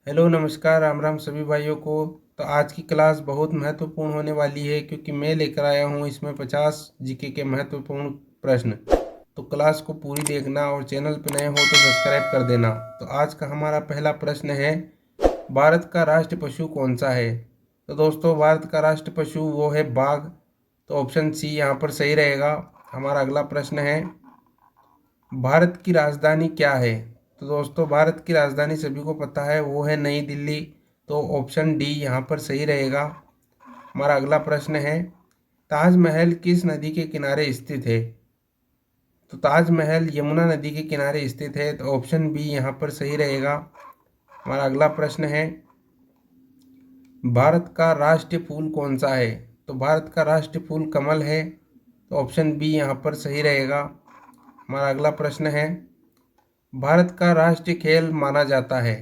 Hello नमस्कार राम राम सभी भाइयों को। तो आज की क्लास बहुत महत्वपूर्ण होने वाली है क्योंकि मैं लेकर आया हूँ इसमें 50 जीके के महत्वपूर्ण प्रश्न। तो क्लास को पूरी देखना और चैनल पर नए हो तो सब्सक्राइब कर देना। तो आज का हमारा पहला प्रश्न है, भारत का राष्ट्रीय पशु कौन सा है? तो दोस्तों भारत का राष्ट्रीय पशु वो है बाघ। तो ऑप्शन सी यहाँ पर सही रहेगा। हमारा अगला प्रश्न है, भारत की राजधानी क्या है? तो दोस्तों भारत की राजधानी सभी को पता है, वो है नई दिल्ली। तो ऑप्शन डी यहाँ पर सही रहेगा। हमारा अगला प्रश्न है, ताजमहल किस नदी के किनारे स्थित है? तो ताजमहल यमुना नदी के किनारे स्थित है। तो ऑप्शन बी यहाँ पर सही रहेगा। हमारा अगला प्रश्न है, भारत का राष्ट्रीय फूल कौन सा है? तो भारत का राष्ट्रीय फूल कमल है। तो ऑप्शन बी यहाँ पर सही रहेगा। हमारा अगला प्रश्न है, भारत का राष्ट्रीय खेल माना जाता है?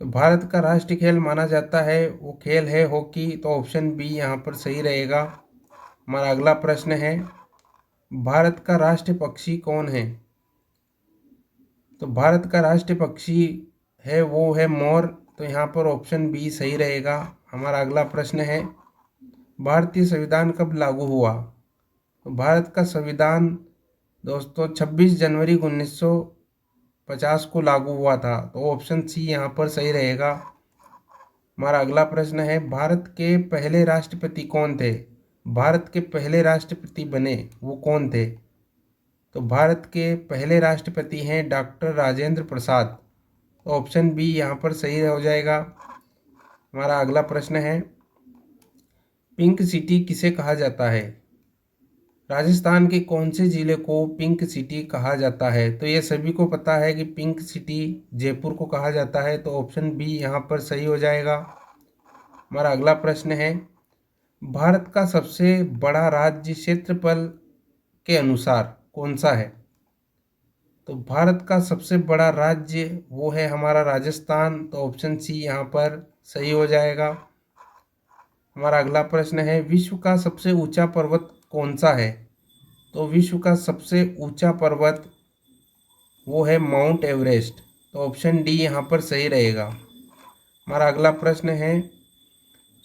तो भारत का राष्ट्रीय खेल माना जाता है वो खेल है हॉकी। तो ऑप्शन बी यहाँ पर सही रहेगा। हमारा अगला प्रश्न है, भारत का राष्ट्रीय पक्षी कौन है? तो भारत का राष्ट्रीय पक्षी है वो है मोर। तो यहाँ पर ऑप्शन बी सही रहेगा। हमारा अगला प्रश्न है, भारतीय संविधान कब लागू हुआ? तो भारत का संविधान दोस्तों 26 जनवरी 1950 को लागू हुआ था। तो ऑप्शन सी यहाँ पर सही रहेगा। हमारा अगला प्रश्न है, भारत के पहले राष्ट्रपति कौन थे? भारत के पहले राष्ट्रपति बने वो कौन थे? तो भारत के पहले राष्ट्रपति हैं डॉक्टर राजेंद्र प्रसाद। तो ऑप्शन बी यहाँ पर सही हो जाएगा। हमारा अगला प्रश्न है, पिंक सिटी किसे कहा जाता है? राजस्थान के कौन से जिले को पिंक सिटी कहा जाता है? तो ये सभी को पता है कि पिंक सिटी जयपुर को कहा जाता है। तो ऑप्शन बी यहाँ पर सही हो जाएगा। हमारा अगला प्रश्न है, भारत का सबसे बड़ा राज्य क्षेत्रफल के अनुसार कौन सा है? तो भारत का सबसे बड़ा राज्य वो है हमारा राजस्थान। तो ऑप्शन सी यहाँ पर सही हो जाएगा। हमारा अगला प्रश्न है, विश्व का सबसे ऊंचा पर्वत कौन सा है? तो विश्व का सबसे ऊंचा पर्वत वो है माउंट एवरेस्ट। तो ऑप्शन डी यहाँ पर सही रहेगा। हमारा अगला प्रश्न है,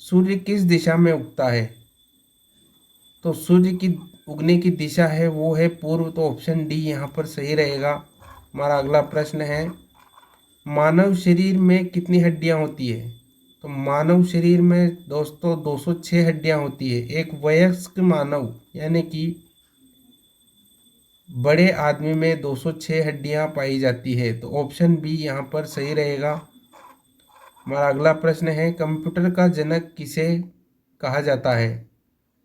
सूर्य किस दिशा में उगता है? तो सूर्य की उगने की दिशा है वो है पूर्व। तो ऑप्शन डी यहाँ पर सही रहेगा। हमारा अगला प्रश्न है, मानव शरीर में कितनी हड्डियां होती है? तो मानव शरीर में दोस्तों 206 हड्डियां होती है। एक वयस्क मानव यानी कि बड़े आदमी में 206 हड्डियां पाई जाती है। तो ऑप्शन बी यहाँ पर सही रहेगा। हमारा अगला प्रश्न है, कंप्यूटर का जनक किसे कहा जाता है?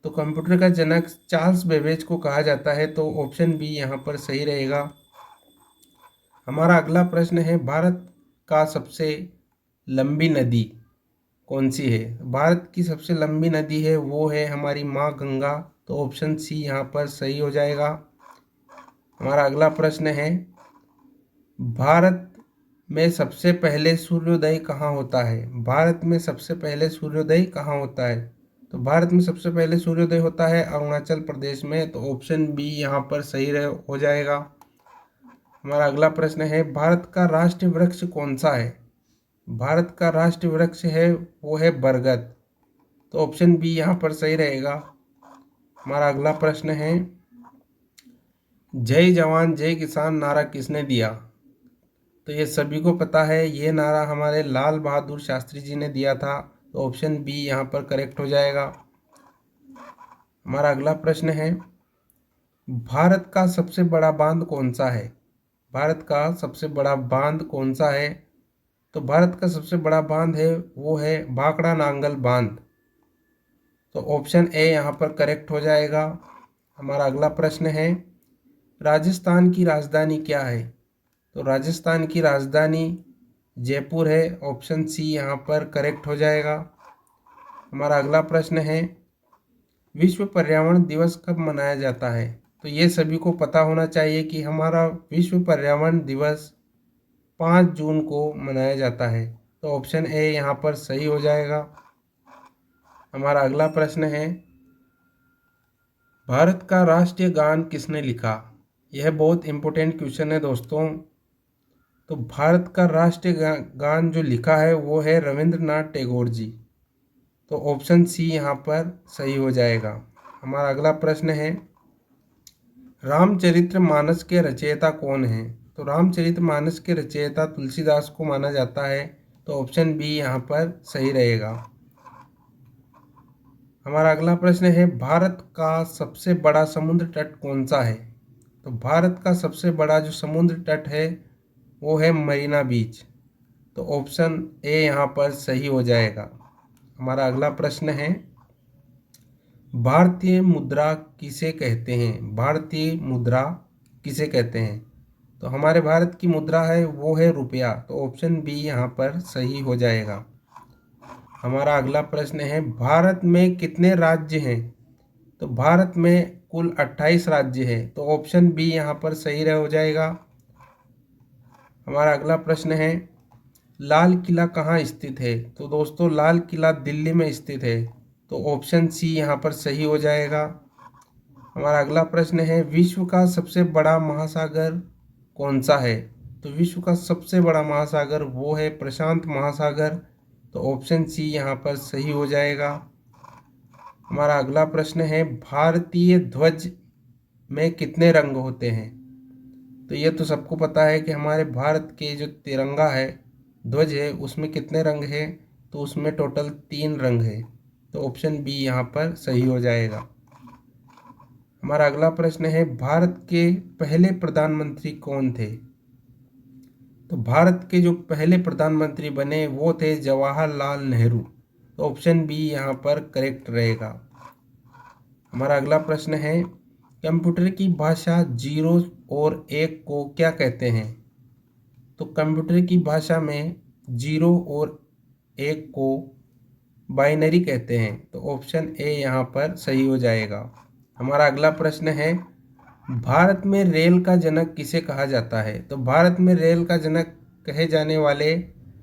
तो कंप्यूटर का जनक चार्ल्स बेबेज को कहा जाता है। तो ऑप्शन बी यहाँ पर सही रहेगा। हमारा अगला प्रश्न है, भारत का सबसे लंबी नदी कौन सी है? भारत की सबसे लंबी नदी है वो है हमारी माँ गंगा। तो ऑप्शन सी यहाँ पर सही हो जाएगा। हमारा अगला प्रश्न है, भारत में सबसे पहले सूर्योदय कहाँ होता है? भारत में सबसे पहले सूर्योदय कहाँ होता है? तो भारत में सबसे पहले सूर्योदय होता है अरुणाचल प्रदेश में। तो ऑप्शन बी यहाँ पर सही हो जाएगा। हमारा अगला प्रश्न है, भारत का राष्ट्रीय वृक्ष कौन सा है? भारत का राष्ट्रीय वृक्ष है वो है बरगद। तो ऑप्शन बी यहाँ पर सही रहेगा। हमारा अगला प्रश्न है, जय जवान जय किसान नारा किसने दिया? तो ये सभी को पता है, ये नारा हमारे लाल बहादुर शास्त्री जी ने दिया था। तो ऑप्शन बी यहाँ पर करेक्ट हो जाएगा। हमारा अगला प्रश्न है, भारत का सबसे बड़ा बांध कौन सा है? भारत का सबसे बड़ा बांध कौन सा है? तो भारत का सबसे बड़ा बांध है वो है भाखड़ा नांगल बांध। तो ऑप्शन ए यहाँ पर करेक्ट हो जाएगा। हमारा अगला प्रश्न है, राजस्थान की राजधानी क्या है? तो राजस्थान की राजधानी जयपुर है। ऑप्शन सी यहाँ पर करेक्ट हो जाएगा। हमारा अगला प्रश्न है, विश्व पर्यावरण दिवस कब मनाया जाता है? तो ये सभी को पता होना चाहिए कि हमारा विश्व पर्यावरण दिवस 5 जून को मनाया जाता है। तो ऑप्शन ए यहाँ पर सही हो जाएगा। हमारा अगला प्रश्न है, भारत का राष्ट्रीय गान किसने लिखा? यह बहुत इंपॉर्टेंट क्वेश्चन है दोस्तों। तो भारत का राष्ट्रीय गान जो लिखा है वो है रविंद्रनाथ टैगोर जी। तो ऑप्शन सी यहाँ पर सही हो जाएगा। हमारा अगला प्रश्न है, रामचरितमानस के रचयिता कौन हैं? तो रामचरितमानस के रचयिता तुलसीदास को माना जाता है। तो ऑप्शन बी यहाँ पर सही रहेगा। हमारा अगला प्रश्न है, भारत का सबसे बड़ा समुद्र तट कौन सा है? तो भारत का सबसे बड़ा जो समुद्र तट है वो है मरीना बीच। तो ऑप्शन ए यहाँ पर सही हो जाएगा। हमारा अगला प्रश्न है, भारतीय मुद्रा किसे कहते हैं? भारतीय मुद्रा किसे कहते हैं? तो हमारे भारत की मुद्रा है वो है रुपया। तो ऑप्शन बी यहाँ पर सही हो जाएगा। हमारा अगला प्रश्न है, भारत में कितने राज्य हैं? तो भारत में कुल 28 राज्य हैं। तो ऑप्शन बी यहाँ पर सही हो जाएगा। हमारा अगला प्रश्न है, लाल किला कहाँ स्थित है? तो दोस्तों लाल किला दिल्ली में स्थित है। तो ऑप्शन सी यहाँ पर सही हो जाएगा। हमारा अगला प्रश्न है, विश्व का सबसे बड़ा महासागर कौन सा है? तो विश्व का सबसे बड़ा महासागर वो है प्रशांत महासागर। तो ऑप्शन सी यहाँ पर सही हो जाएगा। हमारा अगला प्रश्न है, भारतीय ध्वज में कितने रंग होते हैं? तो ये तो सबको पता है कि हमारे भारत के जो तिरंगा है, ध्वज है, उसमें कितने रंग है? तो उसमें टोटल 3 रंग है। तो ऑप्शन बी यहाँ पर सही हो जाएगा। हमारा अगला प्रश्न है, भारत के पहले प्रधानमंत्री कौन थे? तो भारत के जो पहले प्रधानमंत्री बने वो थे जवाहरलाल नेहरू। तो ऑप्शन बी यहाँ पर करेक्ट रहेगा। हमारा अगला प्रश्न है, कंप्यूटर की भाषा 0 और 1 को क्या कहते हैं? तो कंप्यूटर की भाषा में 0 और 1 को बाइनरी कहते हैं। तो ऑप्शन ए यहाँ पर सही हो जाएगा। हमारा अगला प्रश्न है, भारत में रेल का जनक किसे कहा जाता है? तो भारत में रेल का जनक कहे जाने वाले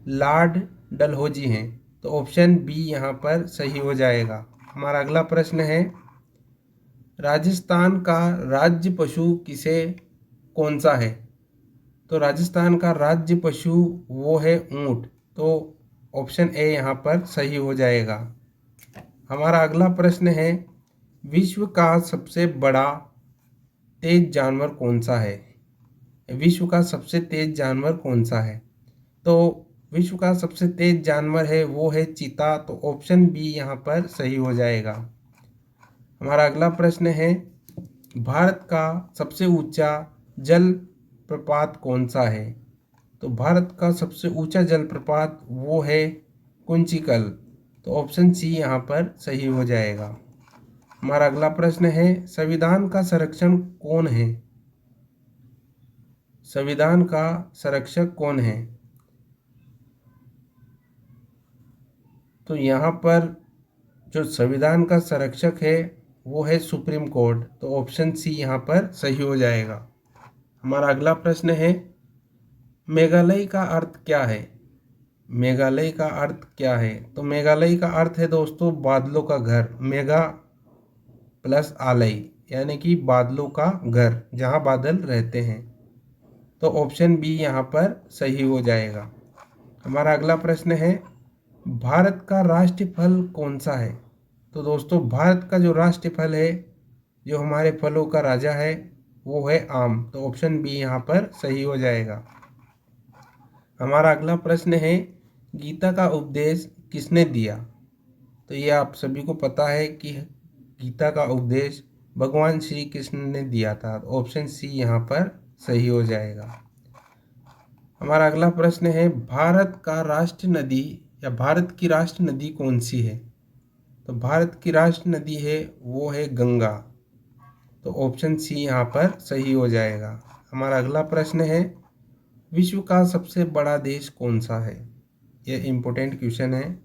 लॉर्ड डलहौजी हैं। तो ऑप्शन बी यहाँ पर सही हो जाएगा। हमारा अगला प्रश्न है, राजस्थान का राज्य पशु किसे कौन सा है? तो राजस्थान का राज्य पशु वो है ऊंट। तो ऑप्शन ए यहाँ पर सही हो जाएगा। हमारा अगला प्रश्न है, विश्व का सबसे बड़ा तेज जानवर कौन सा है? विश्व का सबसे तेज जानवर कौन सा है? तो विश्व का सबसे तेज जानवर है वो है चीता। तो ऑप्शन बी यहाँ पर सही हो जाएगा। हमारा अगला प्रश्न है, भारत का सबसे ऊंचा जल प्रपात कौन सा है? तो भारत का सबसे ऊंचा जलप्रपात वो है कुंचिकल। तो ऑप्शन सी यहाँ पर सही हो जाएगा। हमारा अगला प्रश्न है, संविधान का संरक्षण कौन है? संविधान का संरक्षक कौन है? तो यहाँ पर जो संविधान का संरक्षक है वो है सुप्रीम कोर्ट। तो ऑप्शन सी यहाँ पर सही हो जाएगा। हमारा अगला प्रश्न है, मेघालय का अर्थ क्या है? मेघालय का अर्थ क्या है? तो मेघालय का अर्थ है दोस्तों बादलों का घर। मेघा प्लस आलय यानी कि बादलों का घर, जहाँ बादल रहते हैं। तो ऑप्शन बी यहाँ पर सही हो जाएगा। हमारा अगला प्रश्न है, भारत का राष्ट्रीय फल कौन सा है? तो दोस्तों भारत का जो राष्ट्रीय फल है, जो हमारे फलों का राजा है, वो है आम। तो ऑप्शन बी यहाँ पर सही हो जाएगा। हमारा अगला प्रश्न है, गीता का उपदेश किसने दिया? तो ये आप सभी को पता है कि गीता का उपदेश भगवान श्री कृष्ण ने दिया था। ऑप्शन सी यहाँ पर सही हो जाएगा। हमारा अगला प्रश्न है, भारत का राष्ट्रीय नदी या भारत की राष्ट्रीय नदी कौन सी है? तो भारत की राष्ट्रीय नदी है वो है गंगा। तो ऑप्शन सी यहाँ पर सही हो जाएगा। हमारा अगला प्रश्न है, विश्व का सबसे बड़ा देश कौन सा है? ये इम्पोर्टेंट क्वेश्चन है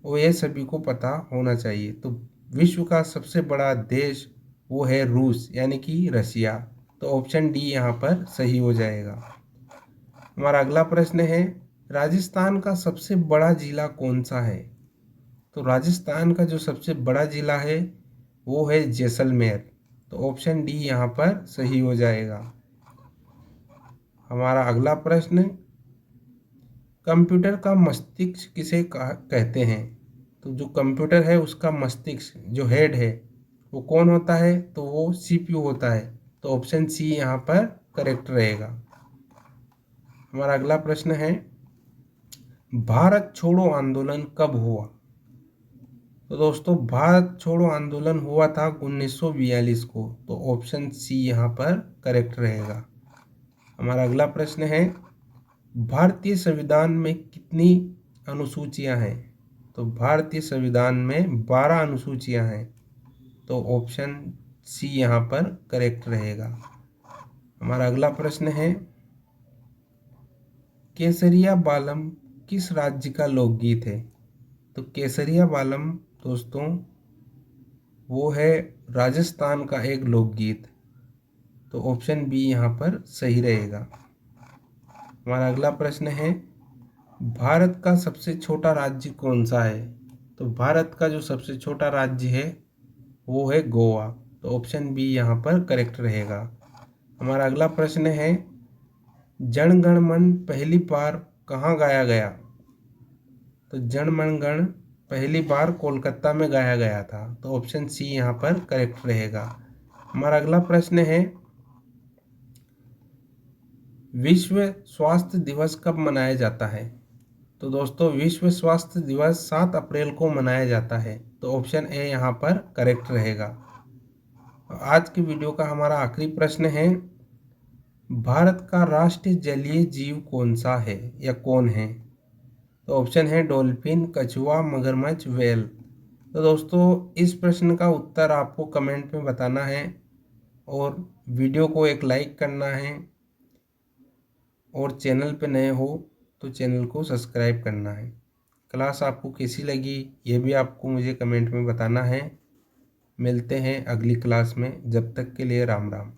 और ये सभी को पता होना चाहिए। तो विश्व का सबसे बड़ा देश वो है रूस यानी कि रसिया। तो ऑप्शन डी यहाँ पर सही हो जाएगा। हमारा अगला प्रश्न है, राजस्थान का सबसे बड़ा जिला कौन सा है? तो राजस्थान का जो सबसे बड़ा जिला है वो है जैसलमेर। तो ऑप्शन डी यहाँ पर सही हो जाएगा। हमारा अगला प्रश्न, कंप्यूटर का मस्तिष्क किसे कहते हैं? तो जो कंप्यूटर है उसका मस्तिष्क जो हेड है वो कौन होता है? तो वो सीपीयू होता है। तो ऑप्शन सी यहाँ पर करेक्ट रहेगा। हमारा अगला प्रश्न है, भारत छोड़ो आंदोलन कब हुआ? तो दोस्तों भारत छोड़ो आंदोलन हुआ था 1942 को। तो ऑप्शन सी यहाँ पर करेक्ट रहेगा। हमारा अगला प्रश्न है, भारतीय संविधान में कितनी अनुसूचियां हैं? तो भारतीय संविधान में 12 अनुसूचियां हैं। तो ऑप्शन सी यहाँ पर करेक्ट रहेगा। हमारा अगला प्रश्न है, केसरिया बालम किस राज्य का लोकगीत है? तो केसरिया बालम दोस्तों वो है राजस्थान का एक लोकगीत। तो ऑप्शन बी यहाँ पर सही रहेगा। हमारा अगला प्रश्न है, भारत का सबसे छोटा राज्य कौन सा है? तो भारत का जो सबसे छोटा राज्य है वो है गोवा। तो ऑप्शन बी यहाँ पर करेक्ट रहेगा। हमारा अगला प्रश्न है, जन गण मन पहली बार कहाँ गाया गया? तो जन मन गण पहली बार कोलकाता में गाया गया था। तो ऑप्शन सी यहाँ पर करेक्ट रहेगा। हमारा अगला प्रश्न है, विश्व स्वास्थ्य दिवस कब मनाया जाता है? तो दोस्तों विश्व स्वास्थ्य दिवस 7 अप्रैल को मनाया जाता है। तो ऑप्शन ए यहाँ पर करेक्ट रहेगा। आज की वीडियो का हमारा आखिरी प्रश्न है, भारत का राष्ट्रीय जलीय जीव कौन सा है या कौन है? तो ऑप्शन है डॉल्फिन, कछुआ, मगरमच्छ, व्हेल। तो दोस्तों इस प्रश्न का उत्तर आपको कमेंट में बताना है और वीडियो को एक लाइक करना है और चैनल पे नए हो तो चैनल को सब्सक्राइब करना है। क्लास आपको कैसी लगी ये भी आपको मुझे कमेंट में बताना है। मिलते हैं अगली क्लास में, जब तक के लिए राम राम।